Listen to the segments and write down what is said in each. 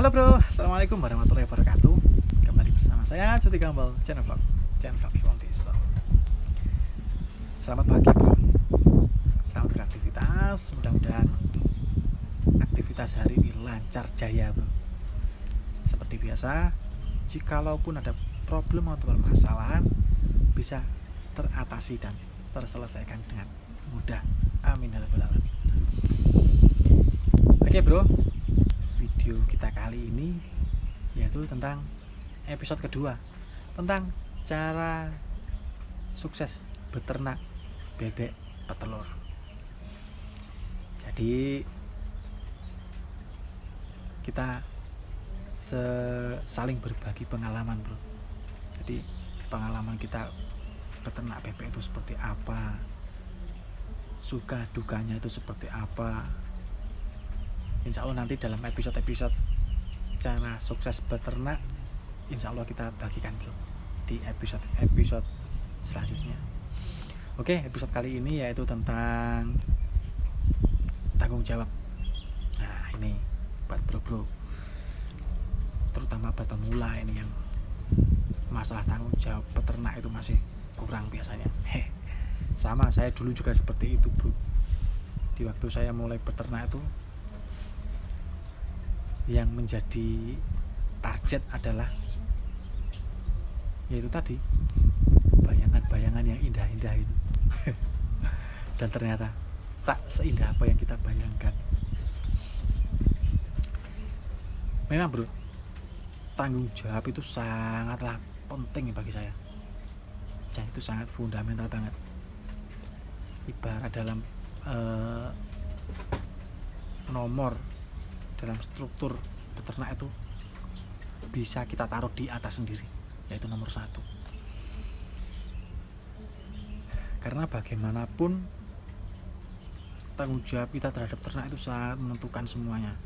Halo bro, assalamualaikum warahmatullahi wabarakatuh. Kembali bersama saya Cuti Gambal, channel vlog Iwan Desa. Selamat pagi bro, selamat beraktivitas. Mudah-mudahan aktivitas hari ini lancar jaya bro. Seperti biasa, jikalaupun ada problem atau permasalahan, bisa teratasi dan terselesaikan dengan mudah. Amin ya rabbal alamin. Oke bro, video kita kali ini yaitu tentang episode kedua, tentang cara sukses beternak bebek petelur. Jadi kita saling berbagi pengalaman bro. Jadi pengalaman kita beternak bebek itu seperti apa, suka dukanya itu seperti apa. Insya Allah nanti dalam episode-episode cara sukses beternak, insya Allah kita bagikan bro di episode selanjutnya. Oke, episode kali ini yaitu tentang tanggung jawab. Nah ini buat bro, terutama buat pemula ini yang masalah tanggung jawab peternak itu masih kurang biasanya. Sama saya dulu juga seperti itu bro. Di waktu saya mulai beternak itu, yang menjadi target adalah yaitu tadi bayangan-bayangan yang indah-indah itu. Dan ternyata tak seindah apa yang kita bayangkan. Memang bro, tanggung jawab itu sangatlah penting bagi saya, dan itu sangat fundamental banget. Ibarat dalam nomor dalam struktur beternak itu bisa kita taruh di atas sendiri, yaitu nomor 1. Karena bagaimanapun tanggung jawab kita terhadap ternak itu sangat menentukan semuanya.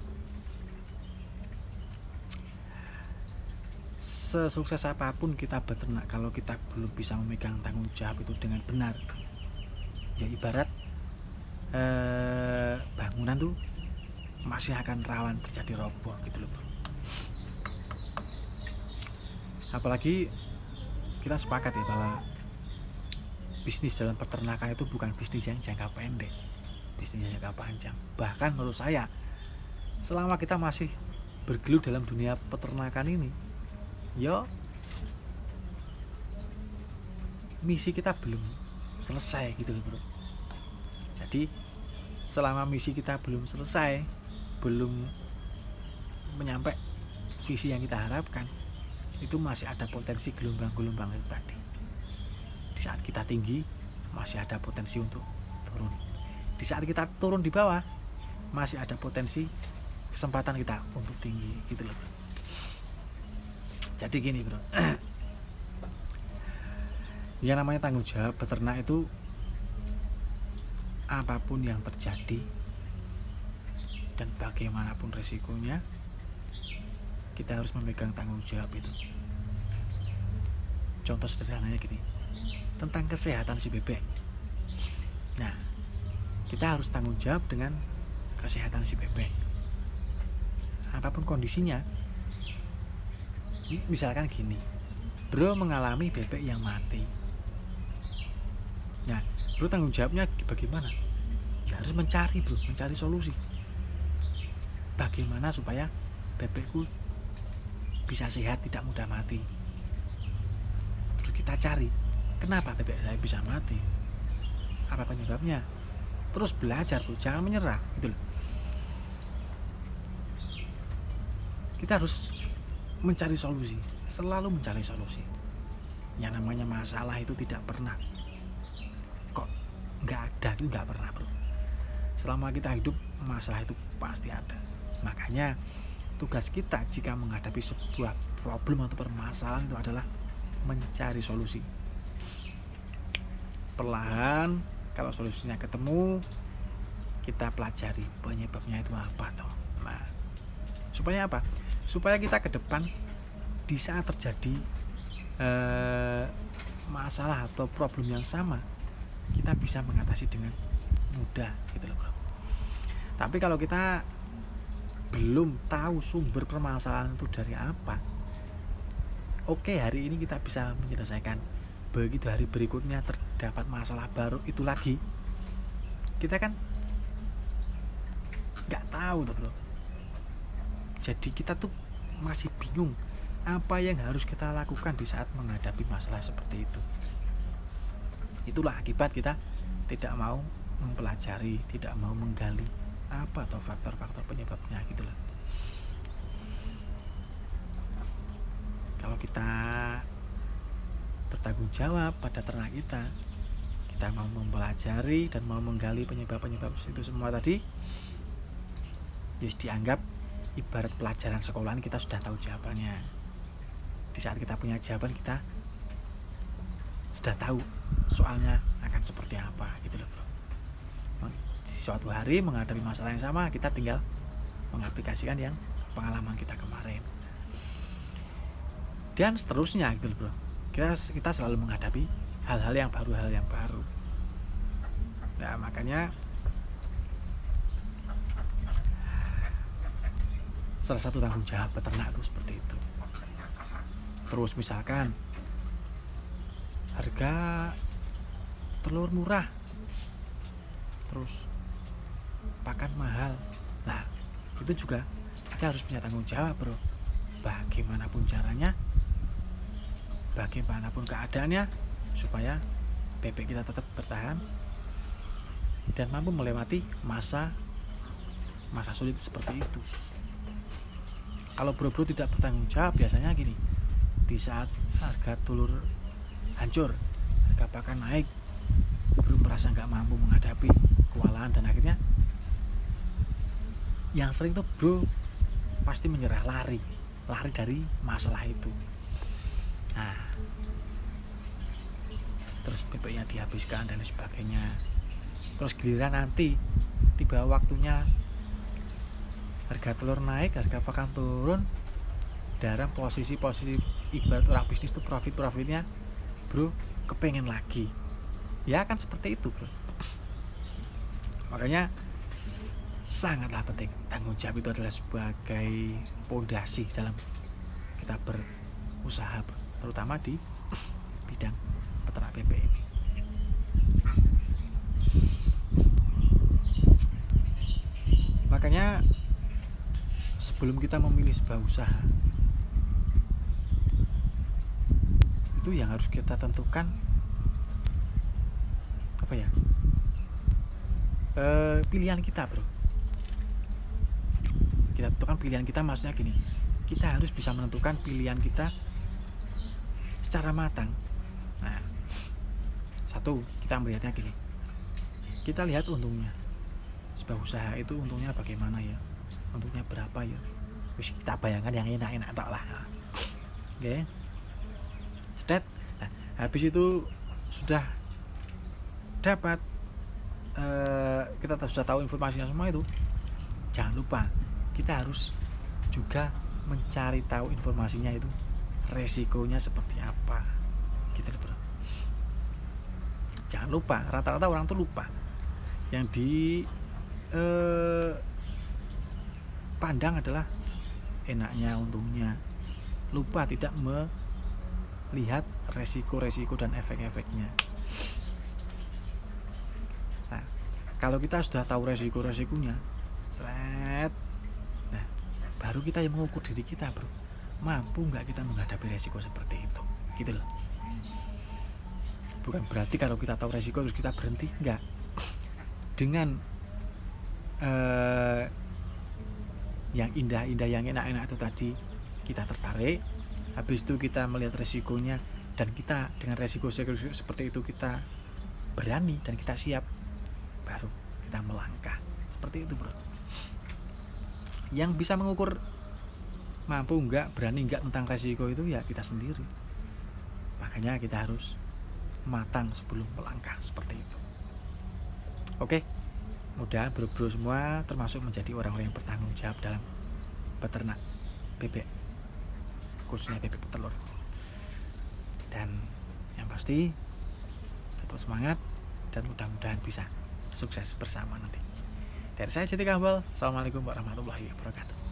Sesukses apapun kita beternak, kalau kita belum bisa memegang tanggung jawab itu dengan benar, ya ibarat bangunan tuh masih akan rawan terjadi roboh gitu loh bro. Apalagi kita sepakat ya bahwa bisnis dalam peternakan itu bukan bisnis yang jangka pendek, bisnis yang jangka panjang. Bahkan menurut saya, selama kita masih bergelut dalam dunia peternakan ini, yo misi kita belum selesai gitu loh bro. Jadi selama misi kita belum selesai, belum menyampai visi yang kita harapkan, itu masih ada potensi gelombang-gelombang itu tadi. Di saat kita tinggi, masih ada potensi untuk turun. Di saat kita turun di bawah, masih ada potensi kesempatan kita untuk tinggi gitu loh bro. Jadi gini bro, yang namanya tanggung jawab beternak itu, apapun yang terjadi dan bagaimanapun resikonya, kita harus memegang tanggung jawab itu. Contoh sederhananya gini, tentang kesehatan si bebek. Nah, kita harus tanggung jawab dengan kesehatan si bebek, apapun kondisinya. Misalkan gini, bro mengalami bebek yang mati. Nah, bro tanggung jawabnya bagaimana? Ya harus mencari solusi. Bagaimana supaya bebekku bisa sehat, tidak mudah mati. Terus kita cari, kenapa bebek saya bisa mati? Apa penyebabnya? Terus belajar bro, jangan menyerah gitu loh. Kita harus mencari solusi, selalu mencari solusi. Yang namanya masalah itu tidak pernah kok nggak ada, itu nggak pernah bro. Selama kita hidup, masalah itu pasti ada. Makanya tugas kita jika menghadapi sebuah problem atau permasalahan itu adalah mencari solusi. Perlahan, kalau solusinya ketemu, kita pelajari penyebabnya itu apa toh. Nah, supaya apa? Supaya kita ke depan di saat terjadi masalah atau problem yang sama, kita bisa mengatasi dengan mudah gitu loh bro. Tapi kalau kita belum tahu sumber permasalahan itu dari apa, oke, hari ini kita bisa menyelesaikan, begitu hari berikutnya terdapat masalah baru itu lagi, kita kan nggak tahu tuh bro. Jadi kita tuh masih bingung apa yang harus kita lakukan di saat menghadapi masalah seperti itu. Itulah akibat kita tidak mau mempelajari, tidak mau menggali apa atau faktor-faktor penyebabnya gitu loh. Kalau kita bertanggung jawab pada ternak kita mau mempelajari dan mau menggali penyebab-penyebab itu semua tadi, just dianggap ibarat pelajaran sekolahan, kita sudah tahu jawabannya. Di saat kita punya jawaban, kita sudah tahu soalnya akan seperti apa gitu loh bro. Di suatu hari menghadapi masalah yang sama, kita tinggal mengaplikasikan yang pengalaman kita kemarin dan seterusnya gitu loh bro. Kita selalu menghadapi hal-hal yang baru. Nah makanya salah satu tanggung jawab peternak itu seperti itu. Terus misalkan harga telur murah, terus pakan mahal, nah itu juga kita harus punya tanggung jawab bro. Bagaimanapun caranya, bagaimanapun keadaannya, supaya bebek kita tetap bertahan dan mampu melewati masa sulit seperti itu. Kalau bro-bro tidak bertanggung jawab, biasanya gini, di saat harga telur hancur, harga pakan naik, bro merasa nggak mampu menghadapi kewalahan dan akhirnya yang sering tuh bro pasti menyerah, lari dari masalah itu. Nah terus bebeknya dihabiskan dan sebagainya. Terus giliran nanti tiba waktunya harga telur naik, harga pakan turun, dalam posisi ibarat orang bisnis itu profitnya bro kepengen lagi, ya kan seperti itu bro. Makanya sangatlah penting, tanggung jawab itu adalah sebagai pondasi dalam kita berusaha bro, terutama di bidang peternak bebek ini. Makanya sebelum kita memilih sebuah usaha, itu yang harus kita tentukan apa ya, pilihan kita bro. Kita tentukan pilihan kita, maksudnya gini, kita harus bisa menentukan pilihan kita secara matang. Nah satu, kita melihatnya gini, kita lihat untungnya. Sebuah usaha itu untungnya bagaimana ya, untungnya berapa ya, terus kita bayangkan yang enak-enak tak lah. Oke, set. Nah habis itu sudah dapat, kita sudah tahu informasinya semua itu, jangan lupa kita harus juga mencari tahu informasinya itu resikonya seperti apa gitu loh bro. Jangan lupa, rata-rata orang tuh lupa yang di pandang adalah enaknya, untungnya, lupa tidak melihat resiko-resiko dan efek-efeknya. Nah kalau kita sudah tahu resiko-resikonya, nah baru kita yang mengukur diri kita bro, mampu nggak kita menghadapi resiko seperti itu gitu loh. Bukan berarti kalau kita tahu resiko terus kita berhenti, enggak. Dengan yang indah-indah, yang enak-enak itu tadi kita tertarik, habis itu kita melihat resikonya, dan kita dengan resiko seperti itu kita berani dan kita siap, baru kita melangkah seperti itu bro. Yang bisa mengukur mampu enggak, berani enggak tentang resiko itu ya kita sendiri. Makanya kita harus matang sebelum melangkah seperti itu. Oke, mudah bro-bro semua termasuk menjadi orang-orang yang bertanggung jawab dalam peternak bebek, khususnya bebek petelur. Dan yang pasti tetap semangat dan mudah-mudahan bisa sukses bersama nanti. Dari saya Jati Kambal, assalamualaikum warahmatullahi wabarakatuh.